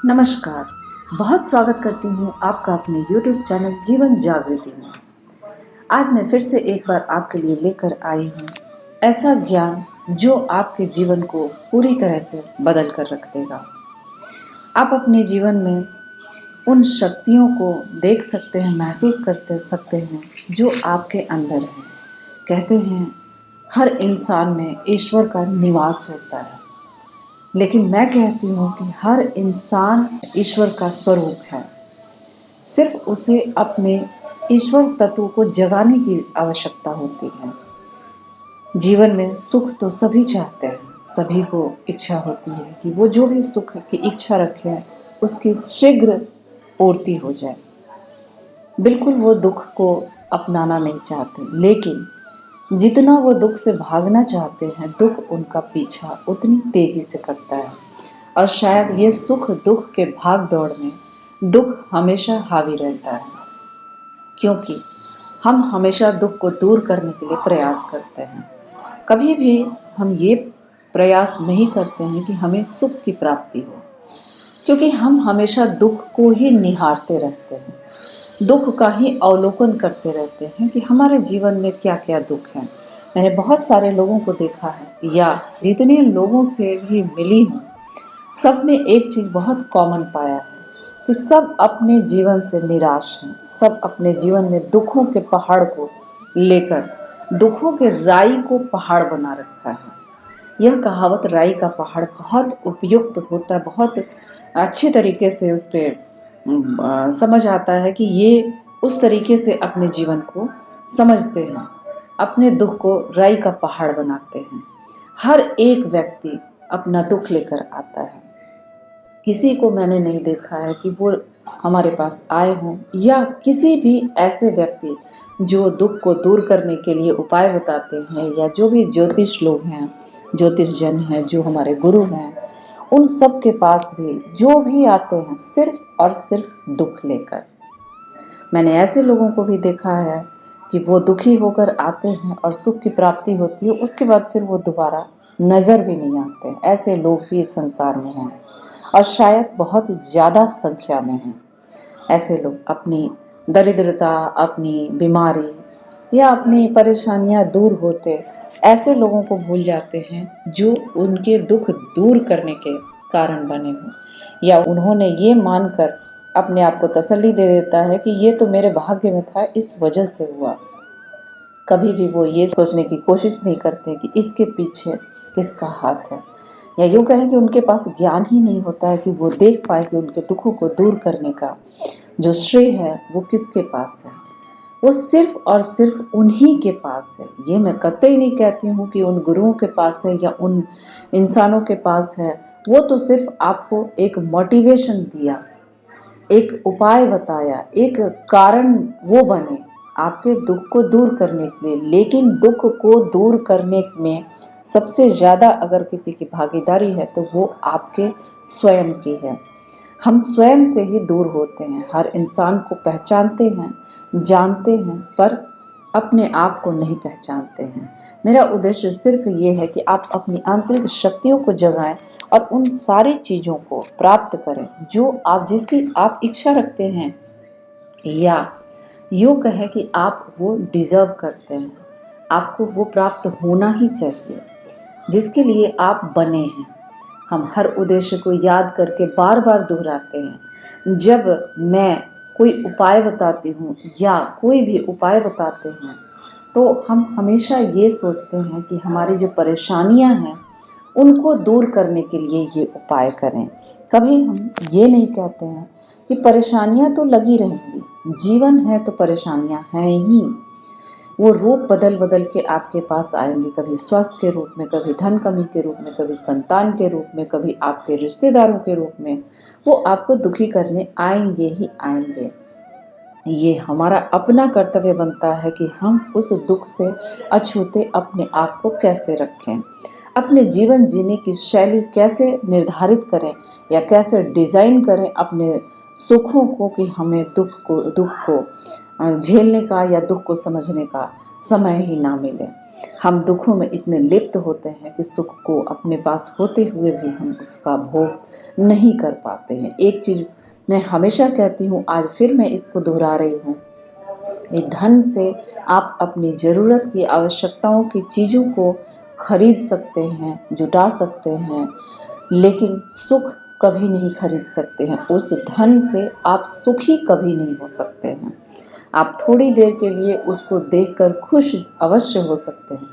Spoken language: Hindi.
नमस्कार, बहुत स्वागत करती हूँ आपका अपने YouTube चैनल जीवन जागृति में। आज मैं फिर से एक बार आपके लिए लेकर आई हूँ ऐसा ज्ञान जो आपके जीवन को पूरी तरह से बदल कर रख देगा। आप अपने जीवन में उन शक्तियों को देख सकते हैं, महसूस करते सकते हैं जो आपके अंदर हैं। कहते हैं हर इंसान में ईश्वर का निवास होता है, लेकिन मैं कहती हूँ कि हर इंसान ईश्वर का स्वरूप है। सिर्फ उसे अपने ईश्वर तत्व को जगाने की आवश्यकता होती है। जीवन में सुख तो सभी चाहते हैं, सभी को इच्छा होती है कि वो जो भी सुख की इच्छा रखे उसकी शीघ्र पूर्ति हो जाए। बिल्कुल वो दुख को अपनाना नहीं चाहते, लेकिन जितना वो दुख से भागना चाहते हैं, दुख उनका पीछा उतनी तेजी से करता है। और शायद ये सुख दुख के भाग दौड़ में दुख हमेशा हावी रहता है, क्योंकि हम हमेशा दुख को दूर करने के लिए प्रयास करते हैं। कभी भी हम ये प्रयास नहीं करते हैं कि हमें सुख की प्राप्ति हो, क्योंकि हम हमेशा दुख को ही निहारते रहते हैं, दुख का ही अवलोकन करते रहते हैं कि हमारे जीवन में क्या क्या दुख है। मैंने बहुत सारे लोगों को देखा है, या जितने लोगों से भी मिली हूँ, सब में एक चीज बहुत कॉमन पाया है कि सब अपने जीवन से निराश हैं। सब अपने जीवन में दुखों के पहाड़ को लेकर दुखों के राई को पहाड़ बना रखा है। यह कहावत राई का पहाड़ बहुत उपयुक्त होता है, बहुत अच्छे तरीके से उस पर समझ आता है कि ये उस तरीके से अपने जीवन को समझते हैं, अपने दुख को राई का पहाड़ बनाते हैं। हर एक व्यक्ति अपना दुख लेकर आता है। किसी को मैंने नहीं देखा है कि वो हमारे पास आए हों, या किसी भी ऐसे व्यक्ति जो दुख को दूर करने के लिए उपाय बताते हैं, या जो भी ज्योतिष लोग हैं, ज्योतिष जन हैं, जो हमारे गुरु हैं, उन सब के पास भी जो भी आते हैं सिर्फ और सिर्फ दुख लेकर। मैंने ऐसे लोगों को भी देखा है कि वो दुखी होकर आते हैं और सुख की प्राप्ति होती है, उसके बाद फिर वो दोबारा नजर भी नहीं आते। ऐसे लोग भी इस संसार में हैं, और शायद बहुत ज़्यादा संख्या में हैं। ऐसे लोग अपनी दरिद्रता, अपनी बीमारी या अपनी परेशानियां दूर होते ऐसे लोगों को भूल जाते हैं जो उनके दुख दूर करने के कारण बने हों, या उन्होंने ये मानकर अपने आप को तसल्ली दे देता है कि ये तो मेरे भाग्य में था, इस वजह से हुआ। कभी भी वो ये सोचने की कोशिश नहीं करते कि इसके पीछे किसका हाथ है, या यूँ कहें कि उनके पास ज्ञान ही नहीं होता है कि वो देख पाए कि उनके दुखों को दूर करने का जो श्रेय है वो किसके पास है। वो सिर्फ और सिर्फ उन्हीं के पास है। ये मैं कतई नहीं कहती हूँ कि उन गुरुओं के पास है या उन इंसानों के पास है। वो तो सिर्फ आपको एक मोटिवेशन दिया, एक उपाय बताया, एक कारण वो बने आपके दुख को दूर करने के लिए। लेकिन दुख को दूर करने में सबसे ज़्यादा अगर किसी की भागीदारी है तो वो आपके स्वयं की है। हम स्वयं से ही दूर होते हैं। हर इंसान को पहचानते हैं, जानते हैं, पर अपने आप को नहीं पहचानते हैं। मेरा उद्देश्य सिर्फ ये है कि आप अपनी आंतरिक शक्तियों को जगाएं और उन सारी चीज़ों को प्राप्त करें जो आप जिसकी आप इच्छा रखते हैं, या यूँ कहें कि आप वो डिज़र्व करते हैं। आपको वो प्राप्त होना ही चाहिए जिसके लिए आप बने हैं। हम हर उद्देश्य को याद करके बार बार दोहराते हैं। जब मैं कोई उपाय बताती हूँ या कोई भी उपाय बताते हैं, तो हम हमेशा ये सोचते हैं कि हमारी जो परेशानियाँ हैं उनको दूर करने के लिए ये उपाय करें। कभी हम ये नहीं कहते हैं कि परेशानियाँ तो लगी रहेंगी, जीवन है तो परेशानियाँ हैं ही। वो रूप बदल बदल के आपके पास आएंगे, कभी स्वास्थ्य के रूप में, कभी धन कमी के रूप में, कभी संतान के रूप में, कभी आपके रिश्तेदारों के रूप में। वो आपको दुखी करने आएंगे ही आएंगे। ये हमारा अपना कर्तव्य बनता है कि हम उस दुख से अछूते अपने आप को कैसे रखें, अपने जीवन जीने की शैली कैसे निर्धारित करें या कैसे डिज़ाइन करें अपने सुखों को कि हमें दुख को झेलने का या दुख को समझने का समय ही ना मिले। हम दुखों में इतने लिप्त होते हैं कि सुख को अपने पास होते हुए भी हम उसका भोग नहीं कर पाते हैं। एक चीज मैं हमेशा कहती हूँ, आज फिर मैं इसको दोहरा रही हूँ, धन से आप अपनी ज़रूरत की आवश्यकताओं की चीज़ों को खरीद सकते हैं, जुटा सकते हैं, लेकिन सुख कभी नहीं खरीद सकते हैं। उस धन से आप सुखी कभी नहीं हो सकते हैं। आप थोड़ी देर के लिए उसको देखकर खुश अवश्य हो सकते हैं,